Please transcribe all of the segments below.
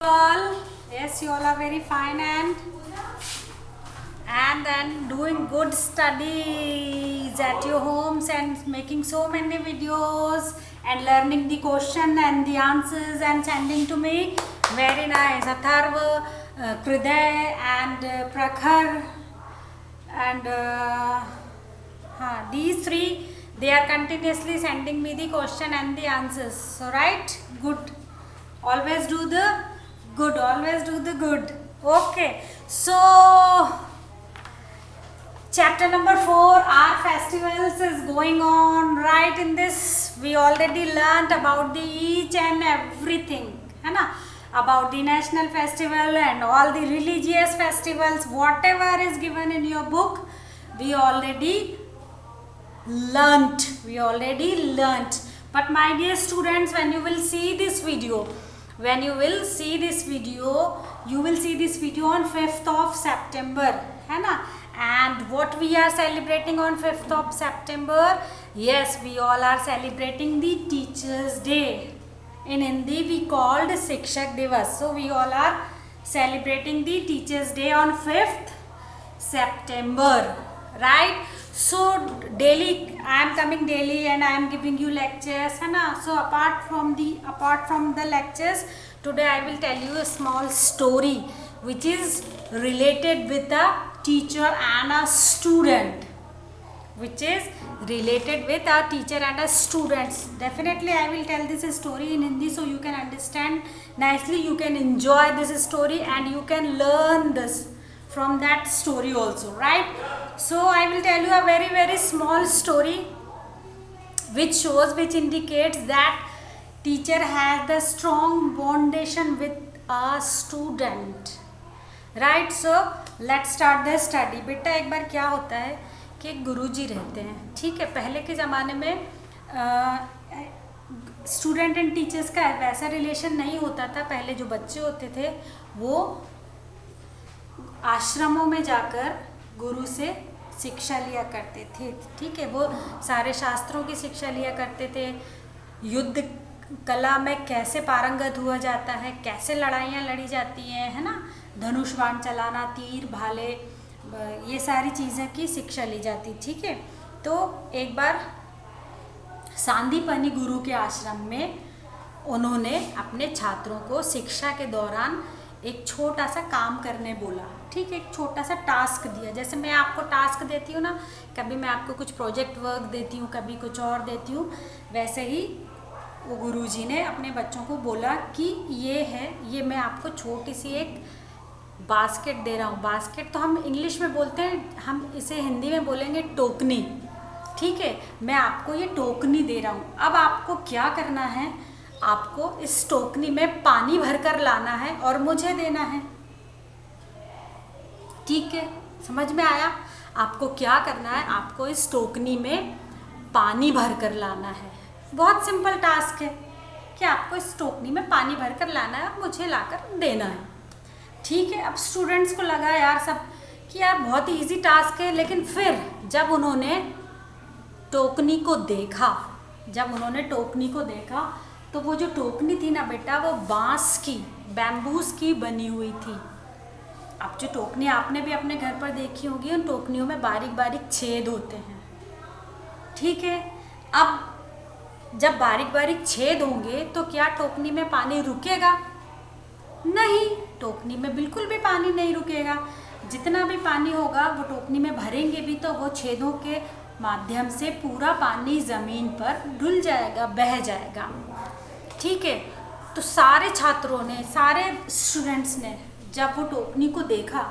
All, yes, you all are very fine and then doing good studies at your homes and making so many videos and learning the question and the answers and sending to me. Very nice. Atharva, Kriday and Prakhar and these three, they are continuously sending me the question and the answers. So right, good. Always do the good. Always do the good. Okay. So chapter number 4, our festivals is going on. Right, in this we already learnt about the each and everything, है ना, about the national festival and all the religious festivals. Whatever is given in your book, we already learnt. But my dear students, when you will see this video, you will see this video on 5th of September, है ना. And what we are celebrating on 5th of September? Yes, we all are celebrating the Teachers' Day. In Hindi we called Shikshak Divas. So we all are celebrating the Teachers' Day on 5th September, right? So daily I am coming daily and I am giving you lectures, है ना. So apart from the lectures, today I will tell you a small story which is related with a teacher and a student. Definitely I will tell this story in Hindi so you can understand nicely, you can enjoy this story and you can learn this from that story also, right? So I will tell you a very very small story which indicates that teacher has the strong foundation with a student, right? So let's start the study. बेटा एक बार क्या होता है कि गुरुजी रहते हैं, ठीक है. पहले के ज़माने में स्टूडेंट एंड टीचर्स का वैसा रिलेशन नहीं होता था. पहले जो बच्चे होते थे वो आश्रमों में जाकर गुरु से शिक्षा लिया करते थे, ठीक है. वो सारे शास्त्रों की शिक्षा लिया करते थे. युद्ध कला में कैसे पारंगत हुआ जाता है, कैसे लड़ाइयाँ लड़ी जाती हैं, है ना. धनुष बाण चलाना, तीर भाले, ये सारी चीज़ें की शिक्षा ली जाती, ठीक है. तो एक बार सांदीपनी गुरु के आश्रम में उन्होंने अपने छात्रों को शिक्षा के दौरान एक छोटा सा काम करने बोला, ठीक है. एक छोटा सा टास्क दिया. जैसे मैं आपको टास्क देती हूँ ना, कभी मैं आपको कुछ प्रोजेक्ट वर्क देती हूँ, कभी कुछ और देती हूँ, वैसे ही वो गुरुजी ने अपने बच्चों को बोला कि ये मैं आपको छोटी सी एक बास्केट दे रहा हूँ. बास्केट तो हम इंग्लिश में बोलते हैं, हम इसे हिंदी में बोलेंगे टोकनी, ठीक है. मैं आपको ये टोकनी दे रहा हूँ. अब आपको क्या करना है, आपको इस टोकनी में पानी भरकर लाना है और मुझे देना है, ठीक है. समझ में आया? आपको क्या करना है, आपको इस टोकनी में पानी भरकर लाना है. बहुत सिंपल टास्क है कि आपको इस टोकनी में पानी भरकर लाना है और मुझे लाकर देना है, ठीक है. अब स्टूडेंट्स को लगा यार सब कि यार बहुत ही इजी टास्क है. लेकिन फिर जब उन्होंने टोकनी को देखा तो वो जो टोकनी थी ना बेटा, वो बांस की, बैम्बूस की बनी हुई थी. अब जो टोकनी आपने भी अपने घर पर देखी होगी, उन टोकनियों में बारीक बारीक छेद होते हैं, ठीक है. अब जब बारीक बारीक छेद होंगे तो क्या टोकनी में पानी रुकेगा? नहीं, टोकनी में बिल्कुल भी पानी नहीं रुकेगा. जितना भी पानी होगा वो टोकनी में भरेंगे भी तो वो छेदों के माध्यम से पूरा पानी ज़मीन पर डुल जाएगा, बह जाएगा, ठीक है. तो सारे छात्रों ने, सारे स्टूडेंट्स ने जब वो टोकनी को देखा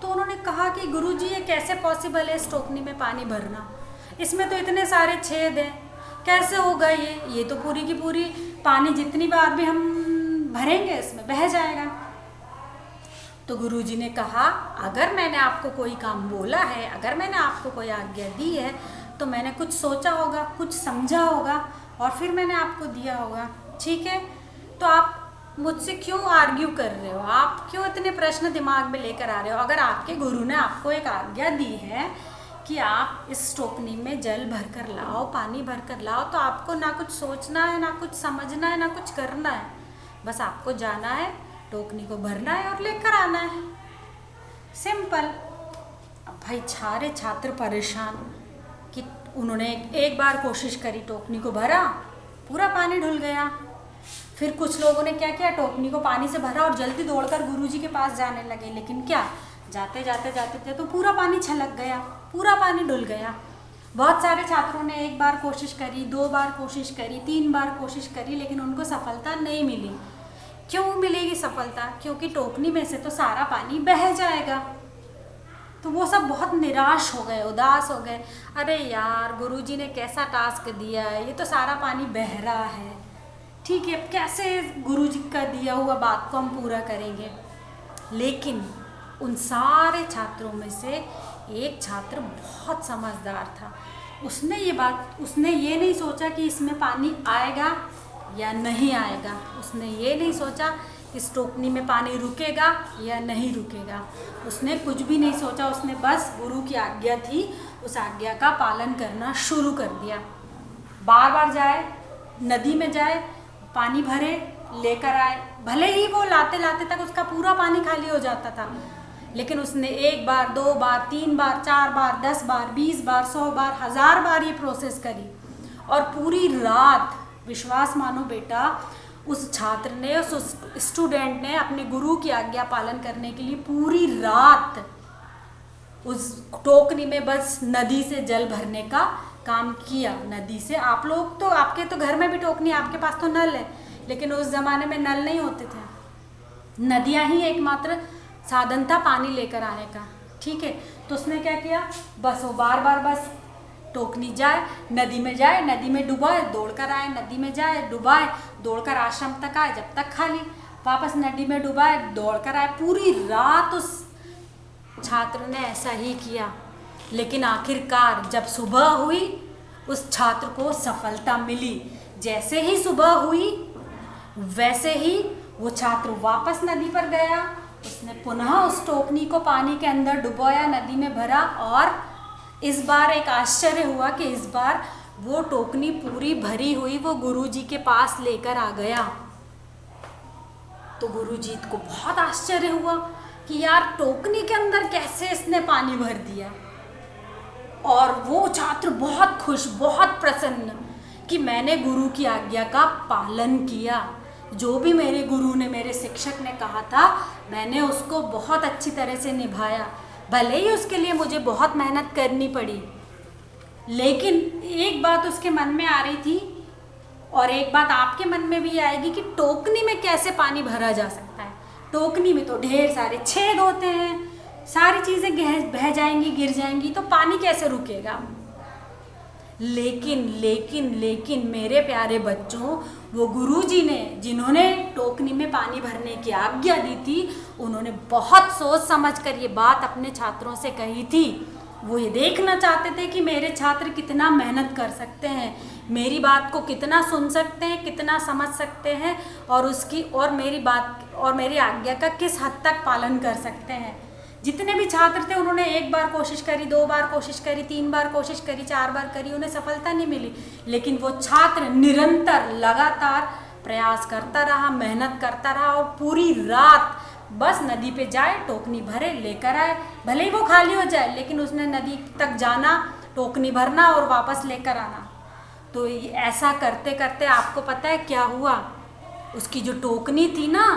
तो उन्होंने कहा कि गुरुजी ये कैसे पॉसिबल है इस टोकनी में पानी भरना, इसमें तो इतने सारे छेद हैं, कैसे होगा ये तो पूरी की पूरी पानी जितनी बार भी हम भरेंगे इसमें बह जाएगा. तो गुरुजी ने कहा अगर मैंने आपको कोई काम बोला है, अगर मैंने आपको कोई आज्ञा दी है तो मैंने कुछ सोचा होगा, कुछ समझा होगा और फिर मैंने आपको दिया होगा, ठीक है. तो आप मुझसे क्यों आर्ग्यू कर रहे हो, आप क्यों इतने प्रश्न दिमाग में लेकर आ रहे हो? अगर आपके गुरु ने आपको एक आज्ञा दी है कि आप इस टोकनी में जल भर कर लाओ, पानी भर कर लाओ, तो आपको ना कुछ सोचना है, ना कुछ समझना है, ना कुछ करना है. बस आपको जाना है, टोकनी को भरना है और लेकर आना है, सिंपल। अब भाई सारे छात्र परेशान कि उन्होंने एक बार कोशिश करी, टोकनी को भरा, पूरा पानी ढुल गया। फिर कुछ लोगों ने क्या किया, टोकनी को पानी से भरा और जल्दी दौड़कर गुरुजी के पास जाने लगे, लेकिन क्या, जाते जाते जाते थे तो पूरा पानी छलक गया, पूरा पानी ढुल गया। बहुत सारे छात्रों ने एक बार कोशिश करी, 2 बार कोशिश करी, 3 बार कोशिश करी, लेकिन उनको सफलता नहीं मिली। क्यों मिलेगी सफलता? क्योंकि टोकनी में से तो सारा पानी बह जाएगा। तो वो सब बहुत निराश हो गए, उदास हो गए। अरे यार, गुरुजी ने कैसा टास्क दिया है, ये तो सारा पानी बह रहा है, ठीक है, कैसे गुरुजी का दिया हुआ बात को हम पूरा करेंगे। लेकिन उन सारे छात्रों में से एक छात्र बहुत समझदार था। उसने ये नहीं सोचा कि इसमें पानी आएगा या नहीं आएगा। उसने ये नहीं सोचा इस टोकनी में पानी रुकेगा या नहीं रुकेगा। उसने कुछ भी नहीं सोचा, उसने बस गुरु की आज्ञा थी, उस आज्ञा का पालन करना शुरू कर दिया। बार बार जाए, नदी में जाए, पानी भरे, लेकर आए। भले ही वो लाते लाते तक उसका पूरा पानी खाली हो जाता था, लेकिन उसने 1 बार, 2 बार, 3 बार, 4 बार, 10 बार, 20 बार, 100 बार, 1000 बार ये प्रोसेस करी। और पूरी रात, विश्वास मानो बेटा, उस छात्र ने, उस स्टूडेंट ने अपने गुरु की आज्ञा पालन करने के लिए पूरी रात उस टोकनी में बस नदी से जल भरने का काम किया। नदी से, आप लोग तो, आपके तो घर में भी टोकनी, आपके पास तो नल है, लेकिन उस ज़माने में नल नहीं होते थे। नदियाँ ही एकमात्र साधन था पानी लेकर आने का, ठीक है। तो उसने क्या किया, बस वो बार बार बस टोकनी जाए, नदी में डुबाए, दौड़कर आए, नदी में जाए, डुबाए, दौड़कर आश्रम तक आए, जब तक खाली, वापस नदी में डुबाए, दौड़कर आए। पूरी रात उस छात्र ने ऐसा ही किया। लेकिन आखिरकार जब सुबह हुई, उस छात्र को सफलता मिली। जैसे ही सुबह हुई, वैसे ही वो छात्र वापस नदी पर गया। उसने पुनः उस टोकनी को पानी के अंदर डुबोया, नदी में भरा, और इस बार एक आश्चर्य हुआ कि इस बार वो टोकनी पूरी भरी हुई वो गुरुजी के पास लेकर आ गया। तो गुरुजी को बहुत आश्चर्य हुआ कि यार, टोकनी के अंदर कैसे इसने पानी भर दिया। और वो छात्र बहुत खुश, बहुत प्रसन्न कि मैंने गुरु की आज्ञा का पालन किया। जो भी मेरे गुरु ने, मेरे शिक्षक ने कहा था, मैंने उसको बहुत अच्छी तरह से निभाया। भले ही उसके लिए मुझे बहुत मेहनत करनी पड़ी, लेकिन एक बात उसके मन में आ रही थी, और एक बात आपके मन में भी आएगी कि टोकनी में कैसे पानी भरा जा सकता है। टोकनी में तो ढेर सारे छेद होते हैं, सारी चीज़ें बह जाएंगी, गिर जाएंगी, तो पानी कैसे रुकेगा। लेकिन मेरे प्यारे बच्चों, वो गुरुजी ने, जिन्होंने टोकनी में पानी भरने की आज्ञा दी थी, उन्होंने बहुत सोच समझ कर ये बात अपने छात्रों से कही थी। वो ये देखना चाहते थे कि मेरे छात्र कितना मेहनत कर सकते हैं, मेरी बात को कितना सुन सकते हैं, कितना समझ सकते हैं, और मेरी बात और मेरी आज्ञा का किस हद तक पालन कर सकते हैं। जितने भी छात्र थे, उन्होंने 1 बार कोशिश करी, 2 बार कोशिश करी, 3 बार कोशिश करी, 4 बार करी, उन्हें सफलता नहीं मिली। लेकिन वो छात्र निरंतर, लगातार प्रयास करता रहा, मेहनत करता रहा, और पूरी रात बस नदी पे जाए, टोकनी भरे, लेकर आए। भले ही वो खाली हो जाए, लेकिन उसने नदी तक जाना, टोकनी भरना और वापस लेकर आना। तो ऐसा करते करते आपको पता है क्या हुआ, उसकी जो टोकनी थी ना,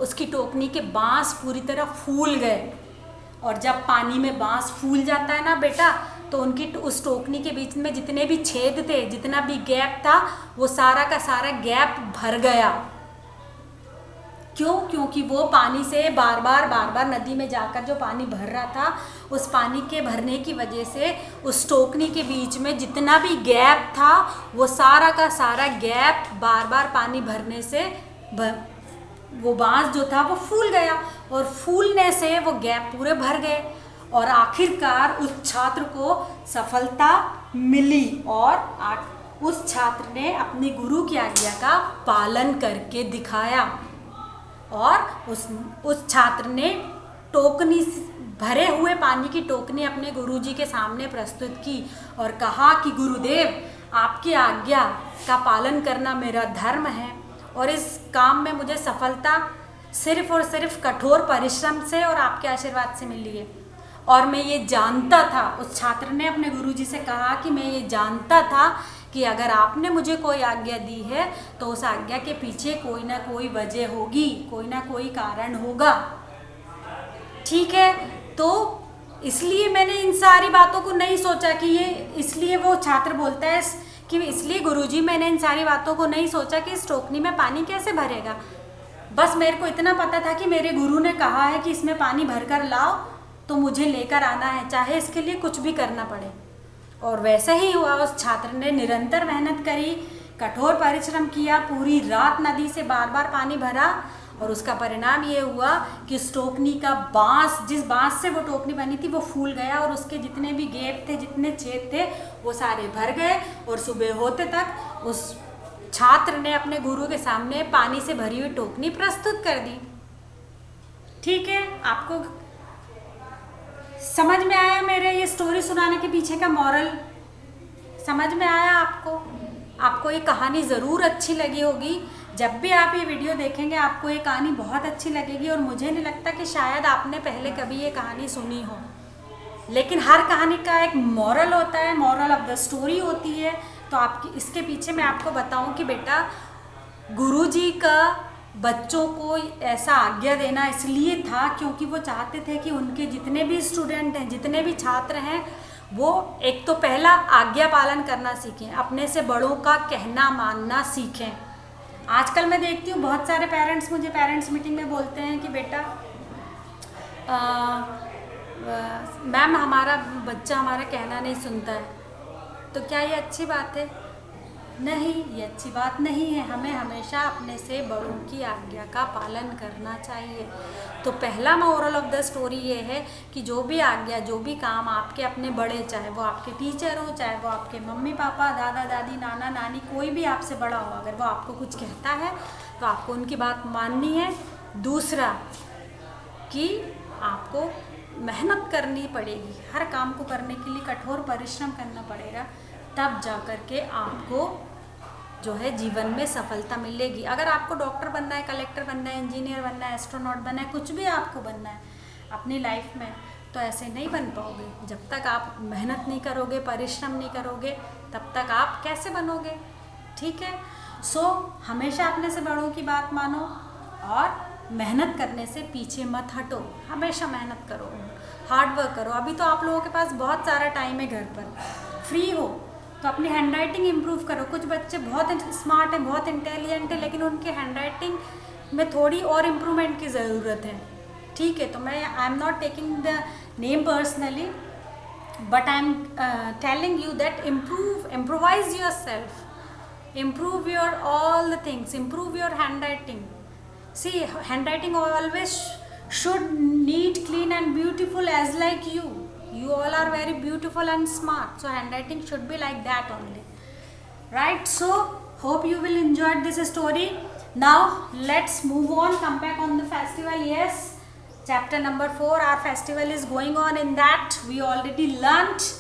उसकी टोकनी के बांस पूरी तरह फूल गए। और जब पानी में बांस फूल जाता है ना बेटा, तो उनकी उस टोकनी के बीच में जितने भी छेद थे, जितना भी गैप था, वो सारा का सारा गैप भर गया। क्यों? क्योंकि वो पानी से बार बार नदी में जाकर जो पानी भर रहा था, उस पानी के भरने की वजह से उस टोकनी के बीच में जितना भी गैप था, वो सारा का सारा गैप बार बार पानी भरने से वो बांस जो था वो फूल गया, और फूलने से वो गैप पूरे भर गए, और आखिरकार उस छात्र को सफलता मिली। और उस छात्र ने अपने गुरु की आज्ञा का पालन करके दिखाया, और उस छात्र ने टोकनी, भरे हुए पानी की टोकनी अपने गुरुजी के सामने प्रस्तुत की और कहा कि गुरुदेव, आपकी आज्ञा का पालन करना मेरा धर्म है, और इस काम में मुझे सफलता सिर्फ और सिर्फ कठोर परिश्रम से और आपके आशीर्वाद से मिली है। और मैं ये जानता था, उस छात्र ने अपने गुरुजी से कहा कि मैं ये जानता था कि अगर आपने मुझे कोई आज्ञा दी है तो उस आज्ञा के पीछे कोई ना कोई वजह होगी, कोई ना कोई कारण होगा। ठीक है, तो इसलिए मैंने इन सारी बातों को नहीं सोचा कि ये, इसलिए वो छात्र बोलता है कि इसलिए गुरुजी मैंने इन सारी बातों को नहीं सोचा कि इस टोकनी में पानी कैसे भरेगा। बस मेरे को इतना पता था कि मेरे गुरु ने कहा है कि इसमें पानी भर कर लाओ, तो मुझे लेकर आना है, चाहे इसके लिए कुछ भी करना पड़े। और वैसे ही हुआ। उस छात्र ने निरंतर मेहनत करी, कठोर परिश्रम किया, पूरी रात नदी से बार बार पानी भरा, और उसका परिणाम ये हुआ कि उस टोकनी का बांस, जिस बांस से वो टोकनी बनी थी, वो फूल गया और उसके जितने भी गेट थे, जितने छेद थे, वो सारे भर गए। और सुबह होते तक उस छात्र ने अपने गुरु के सामने पानी से भरी हुई टोकनी प्रस्तुत कर दी। ठीक है, आपको समझ में आया मेरे ये स्टोरी सुनाने के पीछे का मॉरल? समझ में आया आपको? आपको ये कहानी ज़रूर अच्छी लगी होगी। जब भी आप ये वीडियो देखेंगे आपको ये कहानी बहुत अच्छी लगेगी, और मुझे नहीं लगता कि शायद आपने पहले कभी ये कहानी सुनी हो। लेकिन हर कहानी का एक मॉरल होता है, मॉरल ऑफ द स्टोरी होती है। तो आपकी इसके पीछे मैं आपको बताऊं कि बेटा, गुरुजी का बच्चों को ऐसा आज्ञा देना इसलिए था क्योंकि वो चाहते थे कि उनके जितने भी स्टूडेंट हैं, जितने भी छात्र हैं, वो एक तो पहला आज्ञा पालन करना सीखें, अपने से बड़ों का कहना मानना सीखें। आजकल मैं देखती हूँ बहुत सारे पेरेंट्स मुझे पेरेंट्स मीटिंग में बोलते हैं कि बेटा मैम हमारा बच्चा हमारा कहना नहीं सुनता है। तो क्या ये अच्छी बात है? नहीं, ये अच्छी बात नहीं है। हमें हमेशा अपने से बड़ों की आज्ञा का पालन करना चाहिए। तो पहला मोरल ऑफ द स्टोरी ये है कि जो भी आज्ञा, जो भी काम आपके अपने बड़े, चाहे वो आपके टीचर हो, चाहे वो आपके मम्मी पापा, दादा दादी, नाना नानी, कोई भी आपसे बड़ा हो, अगर वो आपको कुछ कहता है तो आपको उनकी बात माननी है। दूसरा कि आपको मेहनत करनी पड़ेगी, हर काम को करने के लिए कठोर परिश्रम करना पड़ेगा, तब जा कर के आपको जो है जीवन में सफलता मिलेगी। अगर आपको डॉक्टर बनना है, कलेक्टर बनना है, इंजीनियर बनना है, एस्ट्रोनॉट बनना है, कुछ भी आपको बनना है अपनी लाइफ में, तो ऐसे नहीं बन पाओगे। जब तक आप मेहनत नहीं करोगे, परिश्रम नहीं करोगे, तब तक आप कैसे बनोगे? ठीक है, सो हमेशा अपने से बड़ों की बात मानो और मेहनत करने से पीछे मत हटो। हमेशा मेहनत करो, हार्ड वर्क करो। अभी तो आप लोगों के पास बहुत सारा टाइम है, घर पर फ्री हो, तो अपनी हैंड राइटिंग इम्प्रूव करो। कुछ बच्चे बहुत स्मार्ट हैं, बहुत इंटेलिजेंट हैं, लेकिन उनके हैंड राइटिंग में थोड़ी और इम्प्रूवमेंट की ज़रूरत है। ठीक है, तो मैं I am not taking the name personally, but I am telling you that improvise your self, improve your all the things, improve your handwriting. See, handwriting always should neat, clean and beautiful as like you. You all are very beautiful and smart, so handwriting should be like that only, right? So hope you will enjoy this story. Now let's move on, come back on the festival. Yes, chapter number 4, our festival is going on. In that we already learnt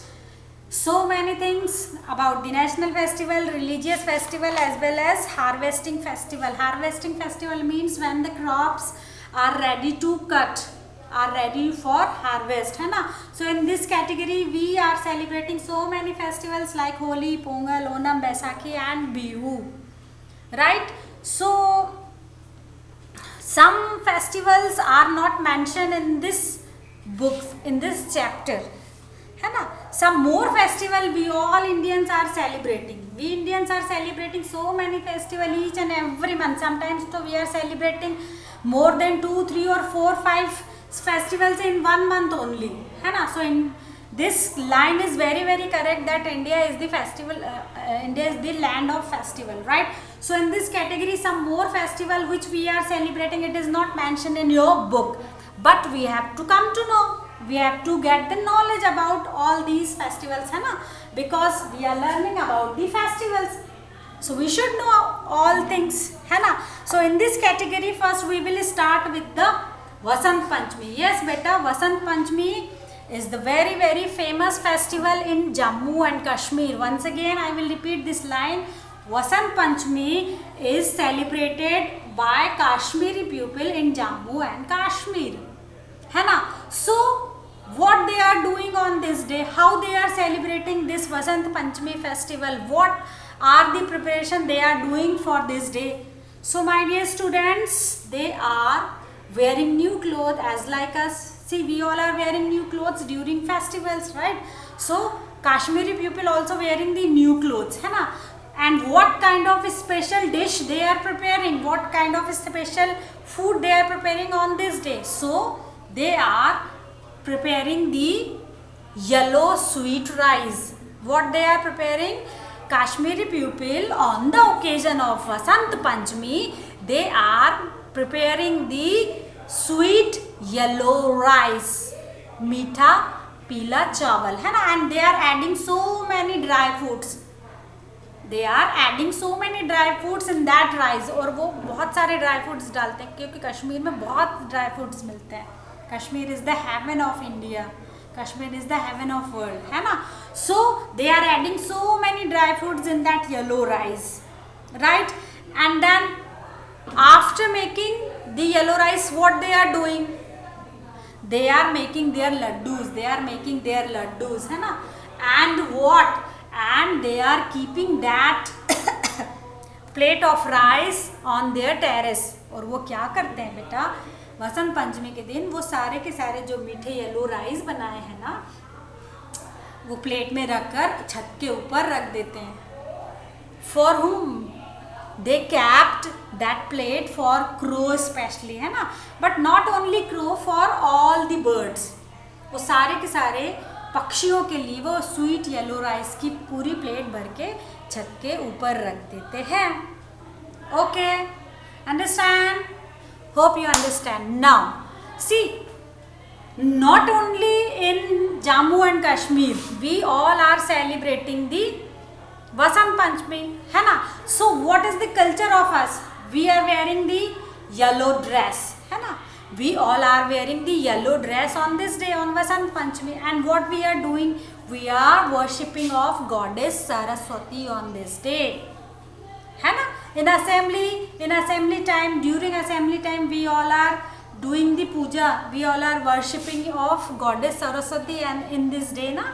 so many things about the national festival, religious festival, as well as harvesting festival. Harvesting festival means when the crops are ready to cut, are ready for harvest, है ना? So in this category we are celebrating so many festivals like Holi, Pongal, Onam, Baisakhi and Bihu, right? So some festivals are not mentioned in this book, in this chapter, है ना? Some more festival we all Indians are celebrating. We Indians are celebrating so many festival each and every month. Sometimes so we are celebrating more than 2, 3 or 4, 5 festivals in 1 month only, है ना? So in this line is very very correct that India is the festival, India is the land of festival, right? So in this category some more festival which we are celebrating, it is not mentioned in your book, but we have to come to know. We have to get the knowledge about all these festivals, है ना? Because we are learning about the festivals, so we should know all things, है ना? So in this category first we will start with the Vasant Panchami. Yes beta, Vasant Panchami is the very very famous festival in Jammu and Kashmir. Once again I will repeat this line. Vasant Panchami is celebrated by Kashmiri people in Jammu and Kashmir, है ना. So what they are doing on this day, how they are celebrating this Vasant Panchami festival, what are the preparation they are doing for this day. So my dear students, they are wearing new clothes as like us. See, we all are wearing new clothes during festivals, right? So Kashmiri people also wearing the new clothes, है ना. And what kind of special dish they are preparing, what kind of special food they are preparing on this day. So they are preparing the yellow sweet rice. What they are preparing? Kashmiri people on the occasion of Vasant Panchami, they are preparing the sweet yellow rice, मीठा पीला चावल, है ना. And they are adding so many dry fruits. They are adding so many dry fruits in that rice. और वो बहुत सारे dry fruits डालते हैं क्योंकि कश्मीर में बहुत dry fruits मिलते हैं. Kashmir is the heaven of India. Kashmir is the heaven of world, है ना. So they are adding so many dry fruits in that yellow rice, right? And then after making the yellow rice, what they are doing? They are making their laddus. They are making their laddus, है ना. And what? And they are keeping that plate of rice on their terrace. और वो क्या करते हैं बेटा, वसंत पंचमी के दिन वो सारे के सारे जो मीठे येलो राइस बनाए हैं ना, वो प्लेट में रखकर छत के ऊपर रख देते हैं. फॉर हुम? दे kept that plate for crow specially, है ना. But not only crow, for all the birds. वो सारे के सारे पक्षियों के लिए वो स्वीट येलो राइस की पूरी प्लेट भर के छत के ऊपर रख देते हैं. Okay, understand? Hope you understand. Now, see, not only in Jammu and Kashmir, we all are celebrating the Vasant Panchami, है ना. So, what is the culture of us? We are wearing the yellow dress, है ना. We all are wearing the yellow dress on this day, on Vasant Panchami. And what we are doing? We are worshipping of Goddess Saraswati on this day, है ना. In assembly time, during assembly time, we all are doing the puja. We all are worshipping of Goddess Saraswati and in this day, na,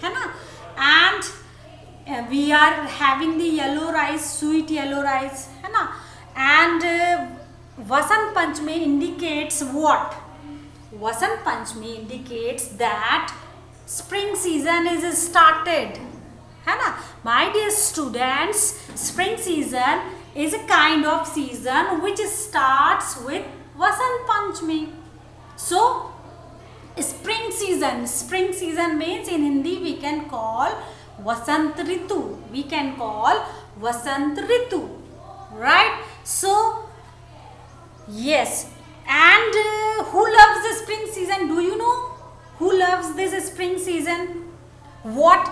है ना. And we are having the yellow rice, sweet yellow rice, है ना. And Vasant Panchami indicates what? Vasant Panchami indicates that spring season is started, है ना. My dear students, spring season is a kind of season which starts with Vasant Panchami. So spring season means in Hindi we can call Vasant Ritu. We can call Vasant Ritu, right? So yes, and who loves the spring season? Do you know who loves this spring season? What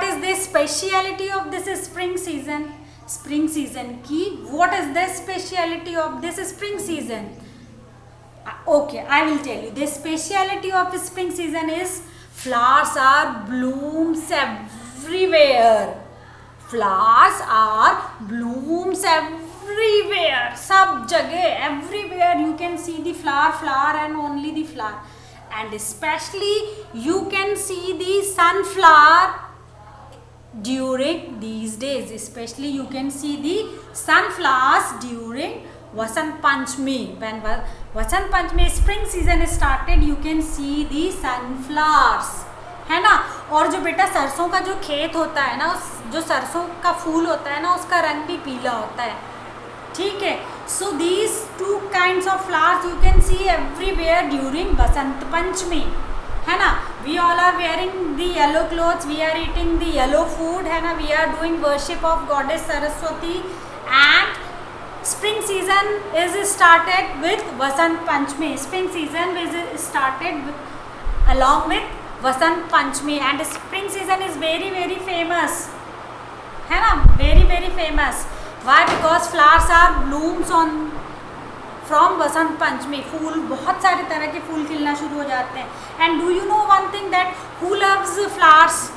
is the speciality of this spring season? Spring season की what is the speciality of this spring season? Okay, I will tell you. The speciality of spring season is flowers are blooms everywhere. Flowers are blooms everywhere. सब जगह, everywhere you can see the flower and only the flower. And especially you can see the sunflower during these days. Especially you can see the sunflowers during Vasant Panchami. When Vasant Panchami spring season started, you can see the sunflowers, है ना. और जो बेटा सरसों का जो खेत होता है ना, जो सरसों का फूल होता है ना, उसका रंग भी पीला होता है, ठीक है. So these two kinds of flowers you can see everywhere during Vasant Panchami, है ना. We all are wearing the yellow clothes, we are eating the yellow food, है ना. We are doing worship of Goddess Saraswati, and spring season is started with Vasant Panchami. Spring season is started along with Vasant Panchami, and spring season is very very famous, है ना. Very very famous. Why? Because flowers are blooms on from Vasant Panchami. फूल, बहुत सारे तरह के फूल खिलना शुरू हो जाते हैं. And do you know one thing that who loves flowers?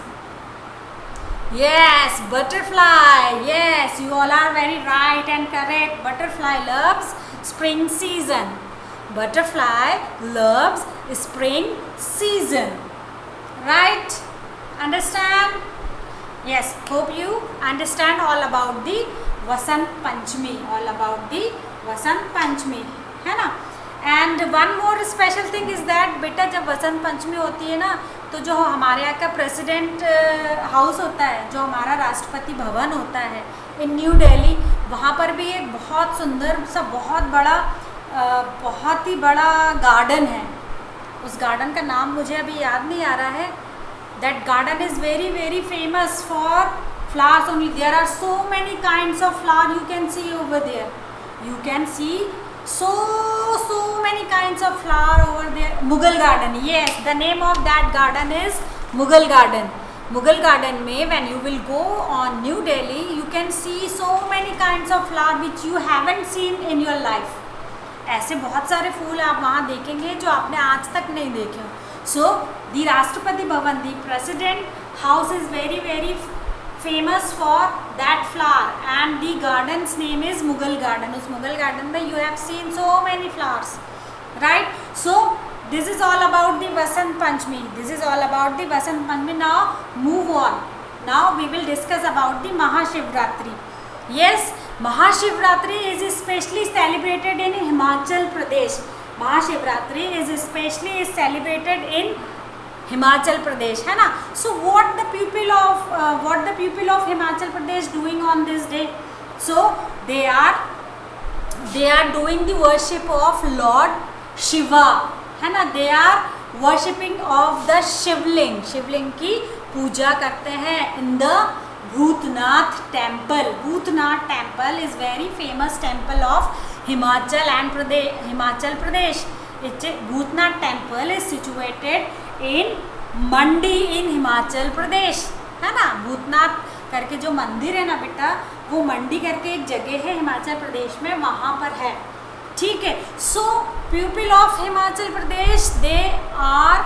Yes, butterfly. Yes, you all are very right and correct. Butterfly loves spring season. Butterfly loves spring season. Right? Understand? Yes, hope you understand all about the Vasant Panchami. All about the Vasant Panchami. है ना? And one more special thing is that बेटा जब वसंत पंचमी होती है ना तो जो हमारे यहाँ का प्रेसिडेंट हाउस होता है, जो हमारा राष्ट्रपति भवन होता है इन न्यू दिल्ली, वहाँ पर भी एक बहुत सुंदर सा बहुत ही बड़ा गार्डन है. उस गार्डन का नाम मुझे अभी याद नहीं आ रहा है. That garden is very very famous for flowers only. There are so many kinds of flower you can see over there. You can see so many kinds of flower over there. Mughal garden. Yes, the name of that garden is Mughal garden. Mughal garden में when you will go on New Delhi, you can see so many kinds of flower which you haven't seen in your life. ऐसे बहुत सारे फूल आप वहाँ देखेंगे जो आपने आज तक नहीं देखे. So the Rashtrapati Bhavan, the president house is very very famous for that flower and the garden's name is Mughal garden. उस Mughal garden में you have seen so many flowers, right? So this is all about the Vasant Panchami. This is all about the Vasant Panchami. Now move on. Now we will discuss about the Mahashivratri. Yes, Mahashivratri is especially celebrated in Himachal Pradesh. Mahashivratri is especially celebrated in Himachal Pradesh, है ना? So what the people of Himachal Pradesh doing on this day? So they are doing the worship of Lord Shiva, है ना? They are worshipping of the Shivling. Shivling की पूजा करते हैं in the Bhutnath temple. Bhutnath temple is very famous temple of Himachal Pradesh. Bhutnath temple is situated in मंडी इन हिमाचल प्रदेश, है ना? भूतनाथ करके जो मंदिर है ना बेटा, वो मंडी करके एक जगह है हिमाचल प्रदेश में, वहाँ पर है. ठीक है. So people of Himachal Pradesh they are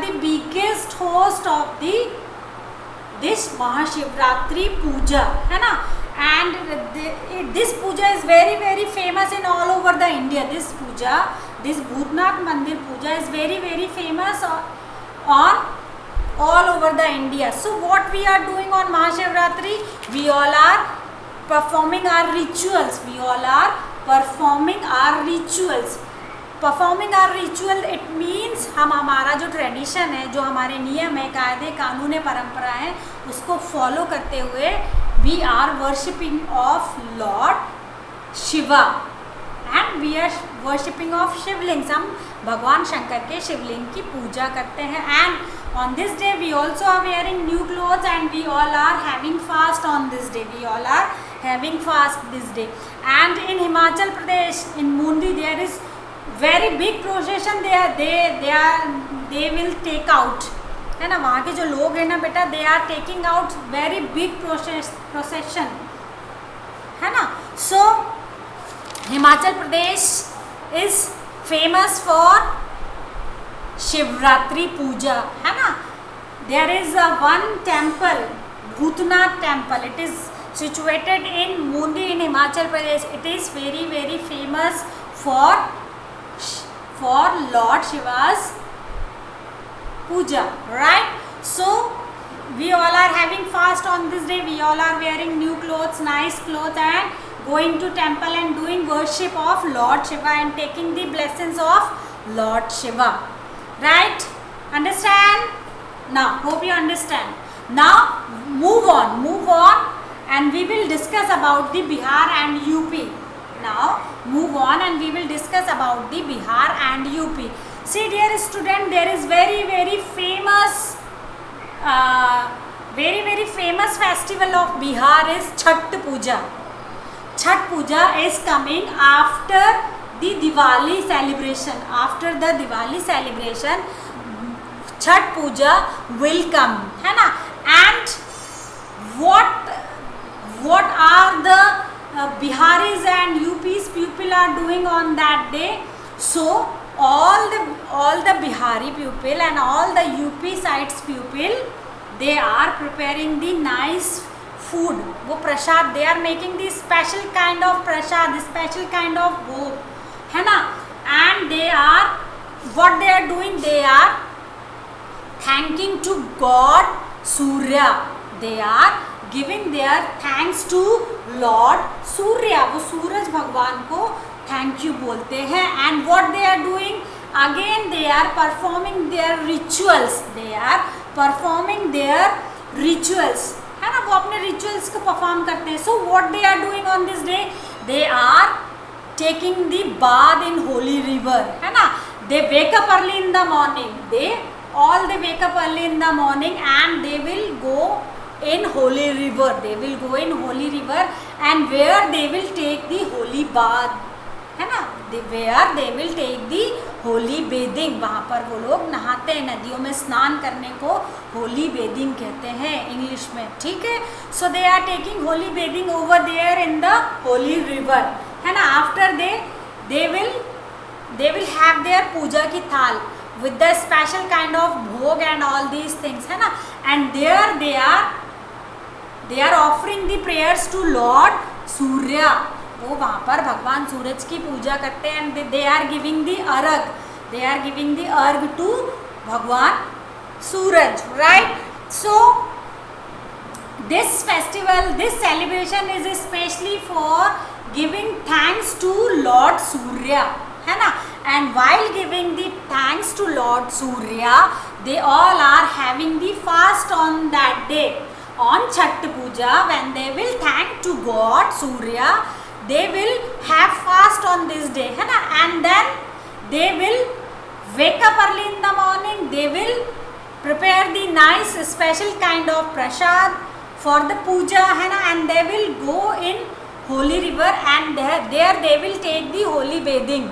the biggest host of this Mahashivratri puja, है ना? And this puja is very very famous in all over the India. This Bhutnath Mandir puja is very very famous on all over the India. So what we are doing on Mahashivratri? We all are performing our rituals. Performing our ritual, it means हम हमारा जो tradition है, जो हमारे नियम है, कायदे कानून है, परंपरा है, उसको फॉलो करते हुए we are worshipping of Lord Shiva and we are worshipping of Shivlings. हम भगवान शंकर के शिवलिंग की पूजा करते हैं. And on this day we also are wearing new clothes and we all are having fast on this day. And in Himachal Pradesh, in Mundi, there is very big procession. They will take out, है ना? वहाँ के जो लोग हैं ना बेटा, they are taking out very big procession, है ना? So Himachal Pradesh is famous for Shivratri puja, है ना? There is one temple, Bhutnath temple. It is situated in Mandi in Himachal Pradesh. It is very very famous for lord Shiva's puja, right? So we all are having fast on this day. We all are wearing new clothes, nice clothes, and going to temple and doing worship of Lord Shiva and taking the blessings of Lord Shiva, right? Understand? Now hope you understand. Now move on and we will discuss about the Bihar and UP. Now move on and we will discuss about the Bihar and UP. See dear student, there is very very famous festival of Bihar is Chhath Puja. Chhath Puja is coming after the Diwali celebration. After the Diwali celebration, Chhath Puja will come, है ना? And what are the Biharis and UP's people are doing on that day? So all the Bihari people and all the UP sides people, they are preparing the nice food, वो prasad, they are making the special kind of prasad, special kind of bhog, है ना। And they are what they are doing, they are thanking to god Surya, they are giving their thanks to lord Surya, वो सूरज भगवान को thank you बोलते हैं। And what they are doing, again they are performing their rituals, they are performing their rituals, है ना, वो अपने रिचुअल्स को परफॉर्म करते हैं। So what they are doing on this day, they are taking the bath in holy river, है ना। They wake up early in the morning, they wake up early in the morning and they will go in holy river, they will go in holy river and where they will take the holy bath, है ना, where they will take the holy bathing, वहाँ पर वो लोग नहाते हैं, नदियों में स्नान करने को होली बेदिंग कहते हैं इंग्लिश में, ठीक है। So they are taking holy bathing over there in the holy river, है ना। After they will have their puja की थाल with the special kind of bhog and all these things, है ना। and there they are offering the prayers to Lord Surya, वो वहाँ पर भगवान सूरज की पूजा करते हैं। and they are giving the arg, they are giving the arg to भगवान सूरज, right। so this festival, this celebration is especially for giving thanks to Lord Surya, है ना। and while giving the thanks to Lord Surya, they all are having the fast on that day. On Chhath Puja, when they will thank to God Surya, they will have fast on this day, है ना। and then they will wake up early in the morning, they will prepare the nice special kind of prasad for the puja, है ना। and they will go in holy river and there they will take the holy bathing,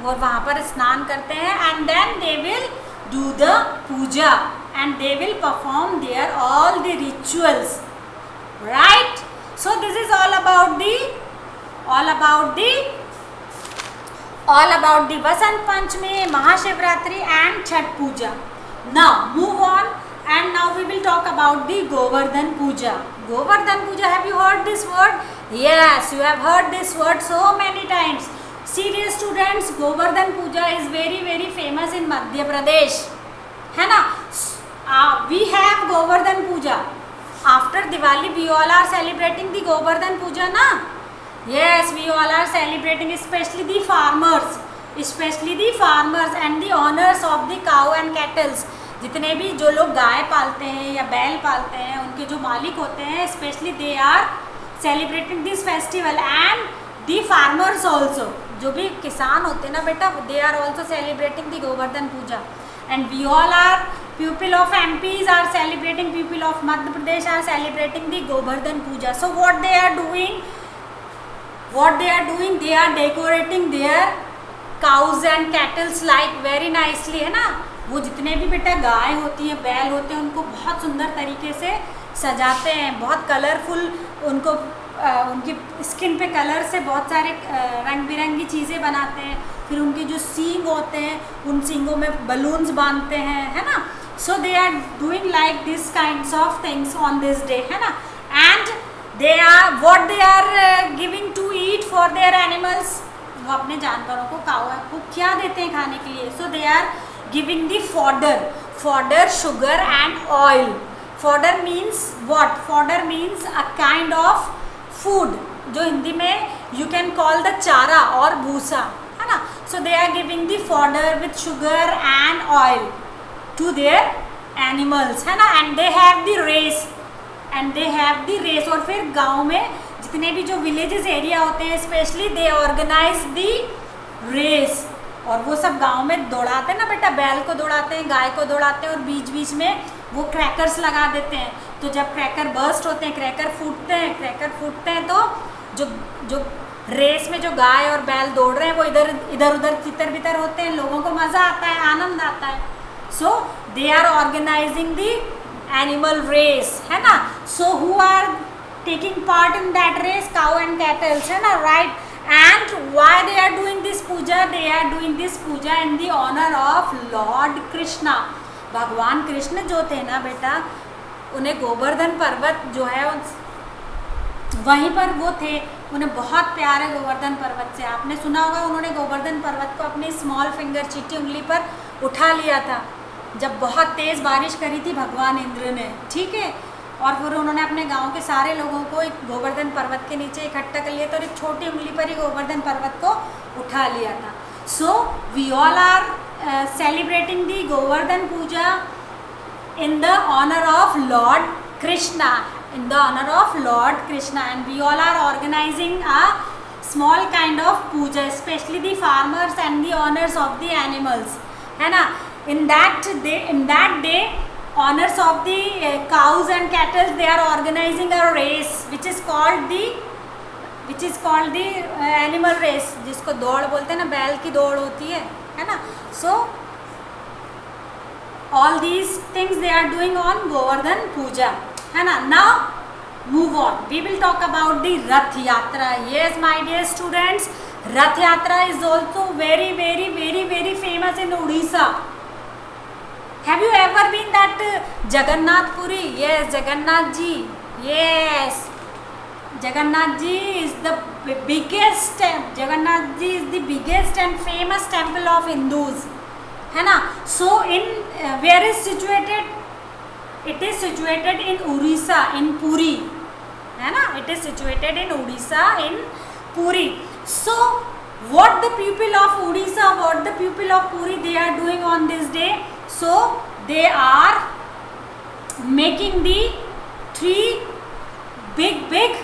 और वहाँ पर स्नान करते हैं। and then they will do the puja and they will perform their all the rituals, right। so this is all about the Vasant Panchami, Mahashivratri and Chhath Puja. Now move on, and now we will talk about the Govardhan Puja. Govardhan Puja, have you heard this word? Yes, you have heard this word so many times. Serious students, Govardhan Puja is very very famous in Madhya Pradesh, है ना। We have Govardhan Puja. After Diwali, we all are celebrating the Govardhan Puja, na? Yes, we all are celebrating, especially the farmers and the owners of the cow and cattle. जितने भी जो लोग गाय पालते हैं या बैल पालते हैं, उनके जो मालिक होते हैं, specially they are celebrating this festival. And the farmers also, जो भी किसान होते हैं ना बेटा, they are also celebrating the Govardhan Puja. And we all are people of MPs are celebrating, people of Madhya Pradesh are celebrating the Govardhan Puja. So what they are doing, they are decorating their cows and cattles like very nicely, है ना। वो जितने भी बेटा गाय होती हैं, बैल होते हैं, उनको बहुत सुंदर तरीके से सजाते हैं, बहुत कलरफुल, उनको उनकी स्किन पे कलर से बहुत सारे रंग बिरंगी चीज़ें बनाते हैं। फिर उनके जो सींग होते हैं, उन सींगों में बलून्स बांधते हैं, है ना। So they are doing like this kinds of things on this day, है ना। And they are giving to eat for their animals, वो अपने जानवरों को, काऊ को क्या देते हैं खाने के लिए। So they are giving the fodder, sugar and oil. Fodder means what? Fodder means a kind of food, जो हिंदी में you can call the चारा और भूसा, है ना। so they are giving the fodder with sugar and oil to their animals, है ना। and they have the race, और फिर गांव में जितने भी जो विलेजेस एरिया होते हैं, specially they organise the race, और वो सब गांव में दौड़ाते हैं ना बेटा, बैल को दौड़ाते हैं, गाय को दौड़ाते हैं, और बीच बीच में वो क्रैकर्स लगा देते हैं। तो जब क्रैकर बर्स्ट होते हैं, क्रैकर फूटते हैं तो जो रेस में जो गाय और बैल दौड़ रहे हैं, वो इधर उधर तितर बितर होते हैं, लोगों को मज़ा आता है, आनंद आता है। So they are organising the animal race, है ना। So who are taking part in that race? Cow and cattles, है ना, right. And why they are doing this puja? They are doing this puja in the honour of lord Krishna. भगवान कृष्ण जो थे ना बेटा, उन्हें गोवर्धन पर्वत जो है वहीं पर वो थे, उन्हें बहुत प्यार है गोवर्धन पर्वत से। आपने सुना होगा उन्होंने गोवर्धन पर्वत को अपनी स्मॉल फिंगर चीटी उंगली पर उठा लिया था जब बहुत तेज़ बारिश करी थी भगवान इंद्र ने, ठीक है। और फिर उन्होंने अपने गांव के सारे लोगों को एक गोवर्धन पर्वत के नीचे इकट्ठा कर लिया था और एक छोटी उंगली पर ही गोवर्धन पर्वत को उठा लिया था। So we all are celebrating the Govardhan Puja in the honor of Lord Krishna, and we all are organizing a small kind of puja, especially the farmers and the owners of the animals, है ना। in that day owners of the cows and cattle, they are organizing a race which is called the animal race, जिसको दौड़ बोलते हैं ना, बैल की दौड़ होती है ना। so all these things they are doing on Govardhan Puja, है ना। Now move on, we will talk about the Rath Yatra. Yes my dear students, Rath Yatra is also very very very very famous in Odisha. Have you ever been that Jagannath Puri? Yes, Jagannath ji, yes, Jagannath ji is the biggest and famous temple of Hindus, है ना। so in where is situated, it is situated in Orissa, in Puri, है ना। it is situated in Orissa, in Puri. so what the people of Odisha, what the people of Puri they are doing on this day, so they are making the 3 big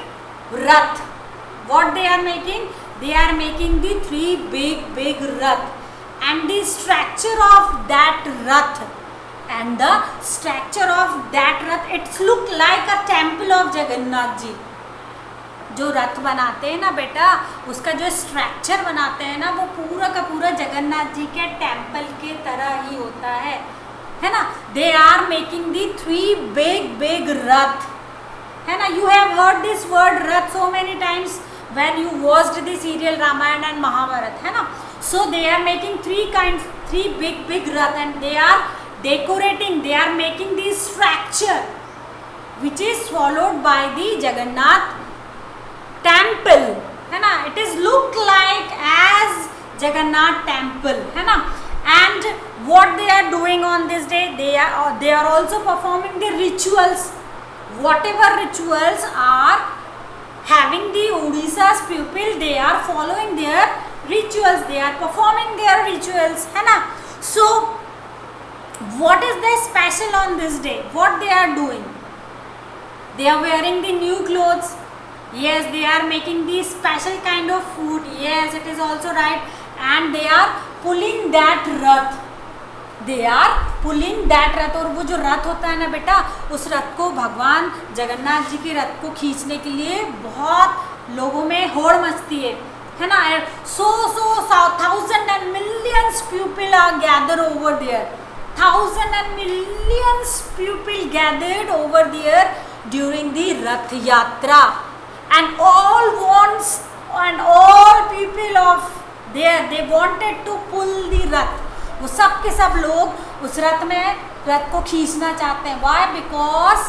rath. what they are making, they are making the 3 big rath, and the structure of that rath, it's look like a temple of Jagannath ji. जो रथ बनाते हैं ना बेटा, उसका जो structure बनाते हैं ना, वो पूरा का पूरा जगन्नाथ जी के टेम्पल के तरह ही होता है ना। They are making the 3 big rath, है ना। You have heard this word rath so many times when you watched the serial Ramayana and Mahabharata, है ना। so they are making 3 big rath, and they are decorating, they are making the structure which is followed by the Jagannath temple, है ना। it is look like as Jagannath temple, है ना। and what they are doing on this day, they are also performing the rituals, whatever rituals are having the Odisha's people, they are following their rituals, they are performing their rituals, है ना। so what is the special on this day, what they are doing, they are wearing the new clothes, yes, they are making the special kind of food, yes, it is also right, and they are pulling that rath, और वो जो रथ होता है ना बेटा, उस रथ को भगवान जगन्नाथ जी के रथ को खींचने के लिए बहुत लोगों में होड़ मचती है ना। so thousands and millions people are gathered over there, thousands and millions people gathered over there during the Rath Yatra, and all people of there, they wanted to pull the rath. वो सब के सब लोग उस रथ में रथ को खींचना चाहते हैं। वाई? बिकॉज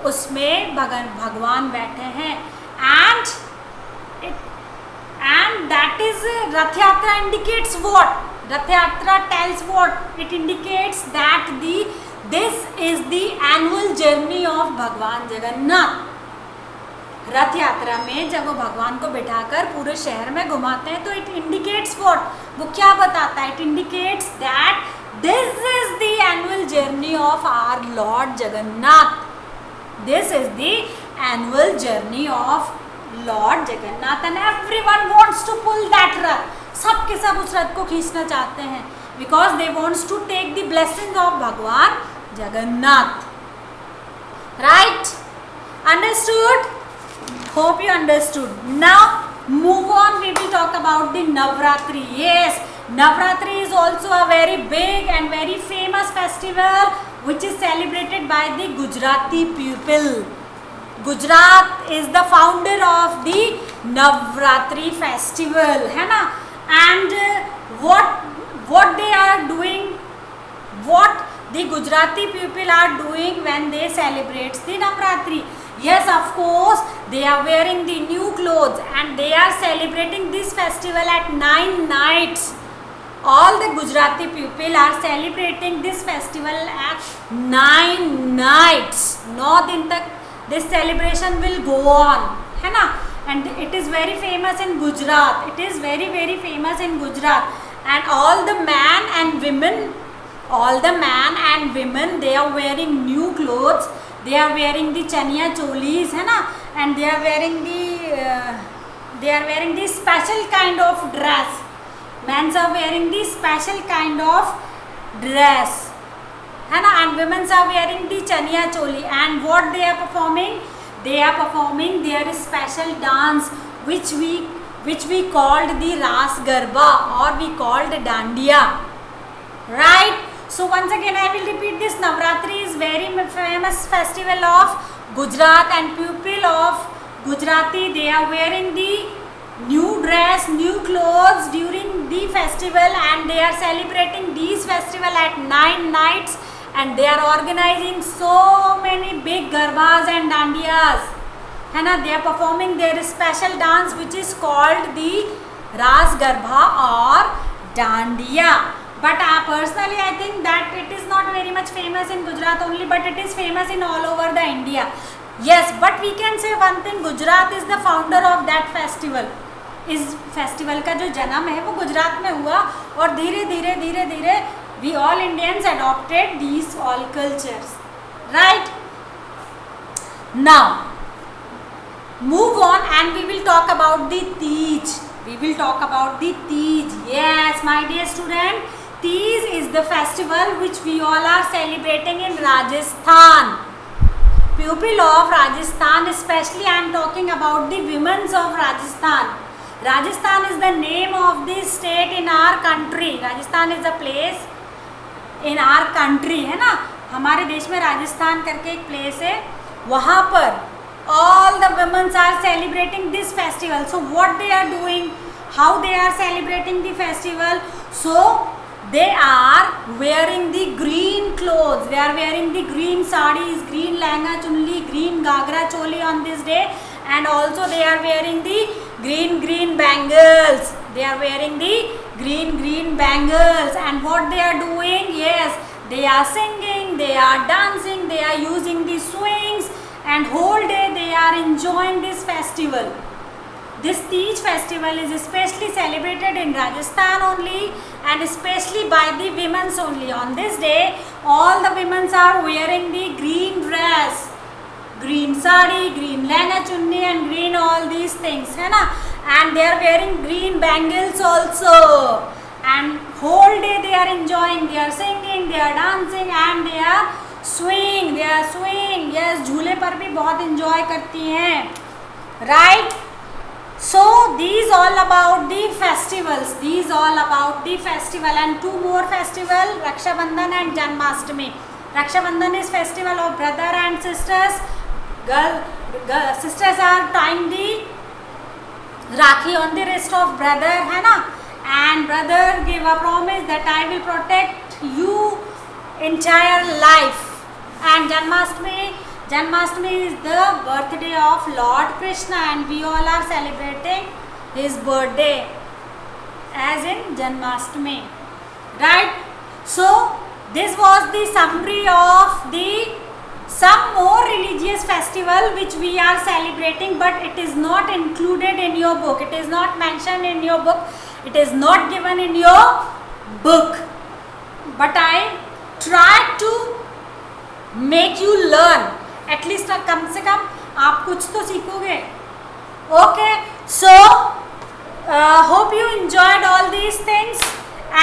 उसमें भगवान बैठे हैं, and that is Rath Yatra indicates what? Rath Yatra tells what? It indicates that this is the annual journey of भगवान जगन्नाथ। रथ यात्रा में जब वो भगवान को बिठाकर पूरे शहर में घुमाते हैं तो इट इंडिकेट्स व्हाट? वो क्या बताता है? It indicates that this is the annual journey of our lord Jagannath, this is the annual journey of lord Jagannath, and everyone wants to pull that rath. सब के सब उस रथ को खींचना चाहते हैं because they wants to take the blessing of भगवान Jagannath. Right? Understood? Hope you understood. Now move on, we will talk about the Navratri. Yes, Navratri is also a very big and very famous festival which is celebrated by the Gujarati people. Gujarat is the founder of the Navratri festival, है ना? And what they are doing, what the Gujarati people are doing when they celebrate the Navratri? Yes, of course, they are wearing the new clothes and they are celebrating this festival at 9 nights. All the Gujarati people are celebrating this festival at 9 nights. 9 दिन तक this celebration will go on, है ना? And it is very famous in Gujarat. It is very famous in Gujarat. And all the man and women, they are wearing new clothes. They are wearing the chaniya cholis, है ना? And they are wearing the special kind of dress. Men are wearing the special kind of dress, है ना? And women are wearing the chaniya choli. And what they are performing? They are performing their special dance, which we called the Ras Garba, or we called Dandiya, right? So once again I will repeat this. Navratri is very famous festival of Gujarat, and people of Gujarati, they are wearing the new dress, new clothes during the festival, and they are celebrating this festival at 9 nights, and they are organizing so many big garbas and dandiyas, है ना? They are performing their special dance which is called the Ras Garba or Dandiya. But personally I think that it is not very much famous in Gujarat only, but it is famous in all over the India. Yes, but we can say one thing, Gujarat is the founder of that festival. इस festival का जो जन्म है वो गुजरात में हुआ, और धीरे धीरे we all Indians adopted these all cultures, right? Now move on and we will talk about the Teej. Yes, my dear student, Teej is the festival which we all are celebrating in Rajasthan. People of Rajasthan, especially I am talking about the women of Rajasthan. Rajasthan is the name of the state in our country. Rajasthan is a place in our country, है ना? हमारे देश में राजस्थान करके एक place है. वहाँ पर all the women are celebrating this festival. So what they are doing? How they are celebrating the festival? So they are wearing the green clothes. They are wearing the green sarees, green lehenga chunli, green gagra choli on this day, and also they are wearing the green bangles. They are wearing the green bangles. And what they are doing? Yes, they are singing, they are dancing, they are using the swings, and whole day they are enjoying this festival. This Teej festival is especially celebrated in Rajasthan only, and especially by the women only. On this day, all the women are wearing the green dress, green sari, green lehenga chunni, and green all these things, है ना? And they are wearing green bangles also. And whole day they are enjoying. They are singing, they are dancing, and they are swing. Yes, झूले पर भी बहुत enjoy करती हैं, right? So these all about the festivals. And two more festivals, Raksha Bandhan and Janmashtami. Raksha Bandhan is festival of brother and sisters. Sisters are tying the Rakhi on the wrist of brother, है ना? And brother give a promise that I will protect you entire life. And Janmashtami is the birthday of Lord Krishna, and we all are celebrating his birthday as in Janmashtami, right? So this was the summary of the some more religious festival which we are celebrating, but it is not included in your book. It is not mentioned in your book. It is not given in your book. But I try to make you learn. At least कम से कम आप कुछ तो सीखोगे. Okay, so hope you enjoyed all these things,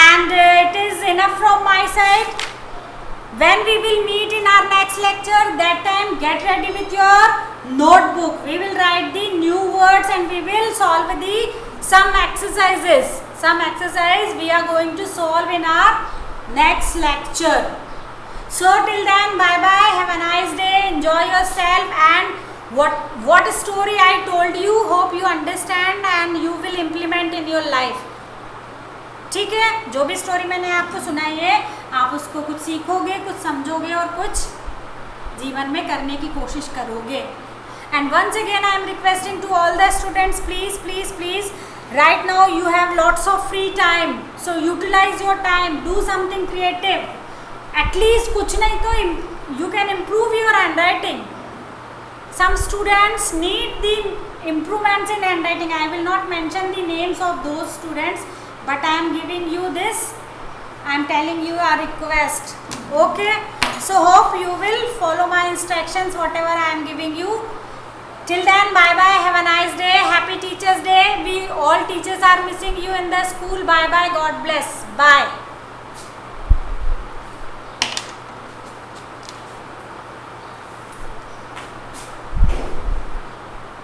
and it is enough from my side. When we will meet in our next lecture, that time get ready with your notebook. We will write the new words and we will solve the some exercises. Some exercise we are going to solve in our next lecture. So till then, bye bye, have a nice day, enjoy yourself, and what story I told you, hope you understand and you will implement in your life. ठीक है, जो भी story मैंने आपको सुनाई है आप उसको कुछ सीखोगे, कुछ समझोगे और कुछ जीवन में करने की कोशिश करोगे. And once again I am requesting to all the students, please right now you have lots of free time, so utilize your time, do something creative. At least कुछ नहीं तो you can improve your handwriting. Some students need the improvements in handwriting. I will not mention the names of those students, but I am giving you this, I am telling you a request. Okay, so hope you will follow my instructions whatever I am giving you. Till then, bye bye, have a nice day, happy Teachers Day. We all teachers are missing you in the school. Bye bye, God bless, bye.